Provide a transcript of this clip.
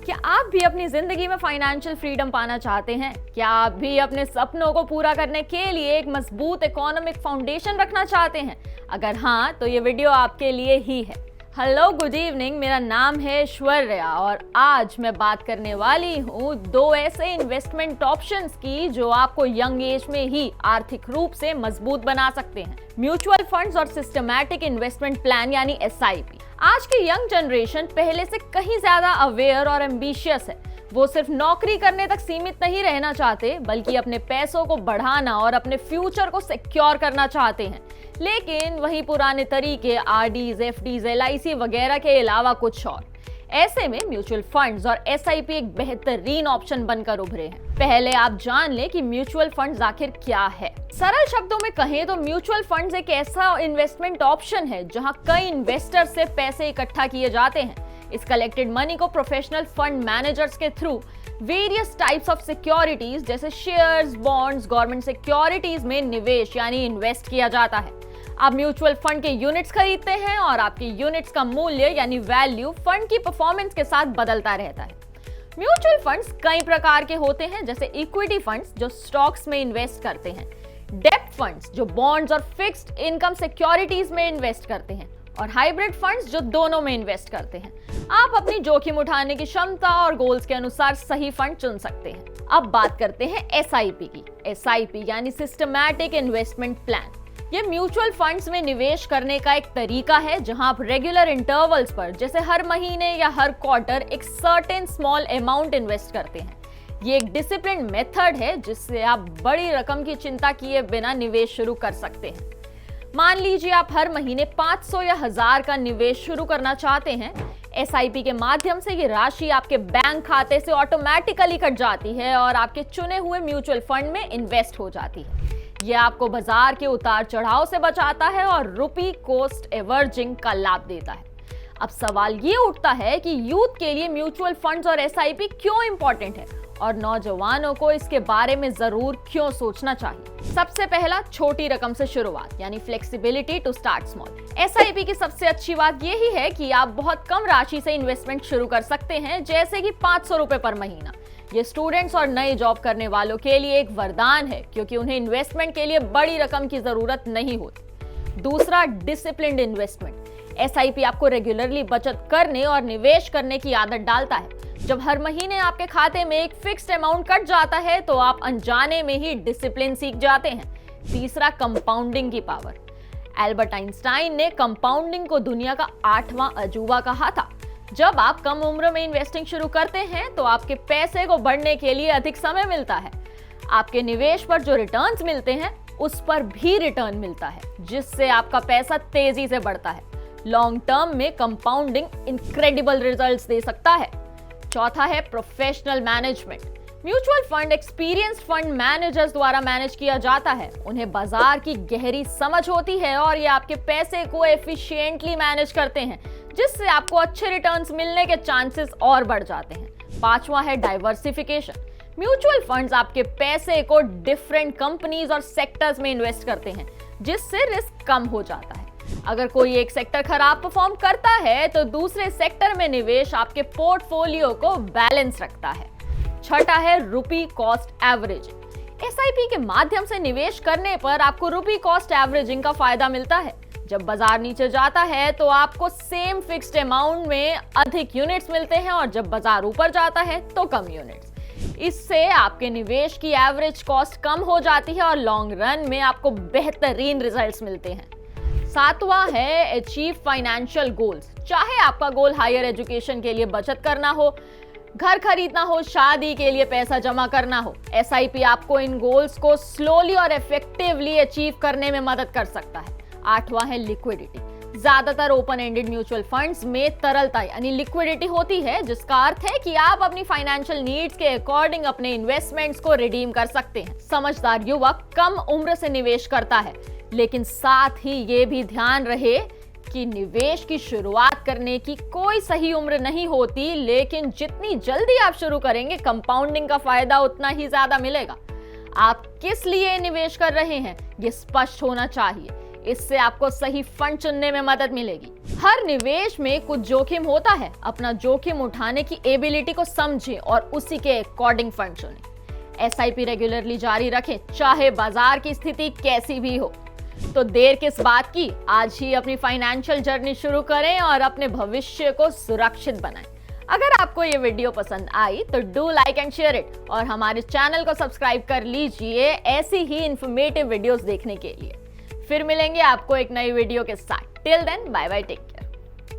क्या आप भी अपनी जिंदगी में फाइनेंशियल फ्रीडम पाना चाहते हैं? क्या आप भी अपने सपनों को पूरा करने के लिए एक मजबूत इकोनॉमिक फाउंडेशन रखना चाहते हैं? अगर हाँ, तो ये वीडियो आपके लिए ही है। Hello, good evening. मेरा नाम है ऐश्वर्या और आज मैं बात करने वाली हूँ दो ऐसे इन्वेस्टमेंट ऑप्शंस की जो आपको यंग एज में ही आर्थिक रूप से मजबूत बना सकते हैं। म्यूचुअल फंड्स और सिस्टमैटिक इन्वेस्टमेंट प्लान यानी SIP। आज की यंग जनरेशन पहले से कहीं ज्यादा अवेयर और एम्बिशियस है। वो सिर्फ नौकरी करने तक सीमित नहीं रहना चाहते, बल्कि अपने पैसों को बढ़ाना और अपने फ्यूचर को सिक्योर करना चाहते हैं। लेकिन वही पुराने तरीके RDs, FDs, LIC वगैरह के अलावा कुछ और। ऐसे में म्यूचुअल फंड्स और SIP एक बेहतरीन ऑप्शन बनकर उभरे हैं। पहले आप जान लें कि म्यूचुअल फंड्स आखिर क्या है। सरल शब्दों में कहें तो म्यूचुअल फंड्स एक ऐसा इन्वेस्टमेंट ऑप्शन है जहां कई इन्वेस्टर से पैसे इकट्ठा किए जाते हैं। इस कलेक्टेड मनी को प्रोफेशनल फंड मैनेजर्स के through various types of securities जैसे शेयर्स, बॉन्ड्स, गवर्नमेंट सिक्योरिटीज में निवेश यानी इन्वेस्ट किया जाता है। आप म्यूचुअल फंड के यूनिट्स खरीदते हैं और आपके यूनिट्स का मूल्य यानी वैल्यू फंड की परफॉर्मेंस के साथ बदलता रहता है। म्यूचुअल फंड्स कई प्रकार के होते हैं, जैसे इक्विटी फंड्स जो स्टॉक्स में इन्वेस्ट करते हैं, डेब्ट फंड्स जो बॉन्ड्स और फिक्स्ड इनकम सिक्योरिटीज में इन्वेस्ट करते हैं, और हाइब्रिड फंड्स जो दोनों में इन्वेस्ट करते हैं। आप अपनी जोखिम उठाने की क्षमता और गोल्स के अनुसार सही फंड चुन सकते हैं। अब बात करते हैं SIP की। SIP यानी सिस्टमैटिक इन्वेस्टमेंट प्लान। ये म्यूचुअल फंड्स में निवेश करने का एक तरीका है जहां आप रेगुलर इंटरवल्स पर, जैसे हर महीने या हर क्वार्टर, एक सर्टेन स्मॉल अमाउंट इन्वेस्ट करते हैं। ये एक डिसिप्लिन मेथड है जिससे आप बड़ी रकम की चिंता किए बिना निवेश शुरू कर सकते हैं। मान लीजिए आप हर महीने 500 या 1000 का निवेश शुरू करना चाहते हैं। SIP के माध्यम से ये राशि आपके बैंक खाते से ऑटोमेटिकली कट जाती है और आपके चुने हुए म्यूचुअल फंड में इन्वेस्ट हो जाती है। ये आपको बाजार के उतार चढ़ाव से बचाता है और रुपी कॉस्ट एवरेजिंग का लाभ देता है। अब सवाल ये उठता है कि यूथ के लिए म्यूचुअल फंड्स और SIP क्यों इंपॉर्टेंट है और नौजवानों को इसके बारे में जरूर क्यों सोचना चाहिए। सबसे पहला, छोटी रकम से शुरुआत यानी flexibility to start small. SIP की सबसे अच्छी बात यही है कि आप बहुत कम राशि से इन्वेस्टमेंट शुरू कर सकते हैं, जैसे कि 500 रुपए पर महीना। ये स्टूडेंट्स और नए जॉब करने वालों के लिए एक वरदान है, क्योंकि उन्हें इन्वेस्टमेंट के लिए बड़ी रकम की जरूरत नहीं होती। दूसरा, डिसिप्लिन्ड इन्वेस्टमेंट। SIP आपको रेगुलरली बचत करने और निवेश करने की आदत डालता है। जब हर महीने आपके खाते में एक फिक्स्ड अमाउंट कट जाता है तो आप अनजाने में ही डिसिप्लिन सीख जाते हैं। तीसरा, कंपाउंडिंग की पावर। एल्बर्ट आइंस्टाइन ने कंपाउंडिंग को दुनिया का 8वां अजूबा कहा था। जब आप कम उम्र में इन्वेस्टिंग शुरू करते हैं तो आपके पैसे को बढ़ने के लिए अधिक समय मिलता है। आपके निवेश पर जो रिटर्न्स मिलते हैं उस पर भी रिटर्न मिलता है, जिससे आपका पैसा तेजी से बढ़ता है। लॉन्ग टर्म में कंपाउंडिंग इनक्रेडिबल रिजल्ट्स दे सकता है। चौथा है professional management. Mutual fund experienced fund managers द्वारा मैनेज किया जाता है। उन्हें बाजार की गहरी समझ होती है और ये आपके पैसे को एफिशिएंटली मैनेज करते हैं, जिससे आपको अच्छे रिटर्न्स मिलने के चांसेस और बढ़ जाते हैं। पांचवा है डाइवर्सिफिकेशन। म्यूचुअल फंड्स आपके पैसे को डिफरेंट कंपनीज और सेक्टर्स में इन्वेस्ट करते हैं, जिससे रिस्क कम हो जाता है। अगर कोई एक सेक्टर खराब परफॉर्म करता है तो दूसरे सेक्टर में निवेश आपके पोर्टफोलियो को बैलेंस रखता है। छठा है रुपी कॉस्ट एवरेजिंग। SIP के माध्यम से निवेश करने पर आपको रुपी कॉस्ट एवरेजिंग का फायदा मिलता है। जब बाजार नीचे जाता है तो आपको सेम फिक्स्ड अमाउंट में अधिक यूनिट्स मिलते हैं और जब बाजार ऊपर जाता है तो कम यूनिट्स। इससे आपके निवेश की एवरेज कॉस्ट कम हो जाती है और लॉन्ग रन में आपको बेहतरीन रिजल्ट्स मिलते हैं। सातवां है अचीव फाइनेंशियल गोल्स। चाहे आपका गोल हायर एजुकेशन के लिए बचत करना हो, घर खरीदना हो, शादी के लिए पैसा जमा करना हो, SIP आपको इन गोल्स को स्लोली और इफेक्टिवली अचीव करने में मदद कर सकता है। आठवां है लिक्विडिटी। ज्यादातर ओपन एंडेड म्यूचुअल फंड्स में तरलता यानी लिक्विडिटी होती है, जिसका अर्थ है कि आप अपनी फाइनेंशियल नीड्स के अकॉर्डिंग अपने इन्वेस्टमेंट्स को रिडीम कर सकते हैं। समझदार युवक कम उम्र से निवेश करता है, लेकिन साथ ही ये भी ध्यान रहे कि निवेश की शुरुआत करने की कोई सही उम्र नहीं होती, लेकिन जितनी जल्दी आप शुरू करेंगे कंपाउंडिंग का फायदा उतना ही ज्यादा मिलेगा। आप किस लिए निवेश कर रहे हैं ये स्पष्ट होना चाहिए। इससे आपको सही फंड चुनने में मदद मिलेगी। हर निवेश में कुछ जोखिम होता है, अपना जोखिम उठाने की एबिलिटी को समझें और उसी के अकॉर्डिंग फंड चुनें। एसआईपी रेगुलरली जारी रखें, चाहे बाजार की स्थिति कैसी भी हो। तो देर किस बात की, आज ही अपनी फाइनेंशियल जर्नी शुरू करें और अपने भविष्य को सुरक्षित बनाएं। अगर आपको ये वीडियो पसंद आई तो do like and share it और हमारे चैनल को सब्सक्राइब कर लीजिए ऐसी ही इंफॉर्मेटिव वीडियोस देखने के लिए। फिर मिलेंगे आपको एक नई वीडियो के साथ। Till then bye bye, take care.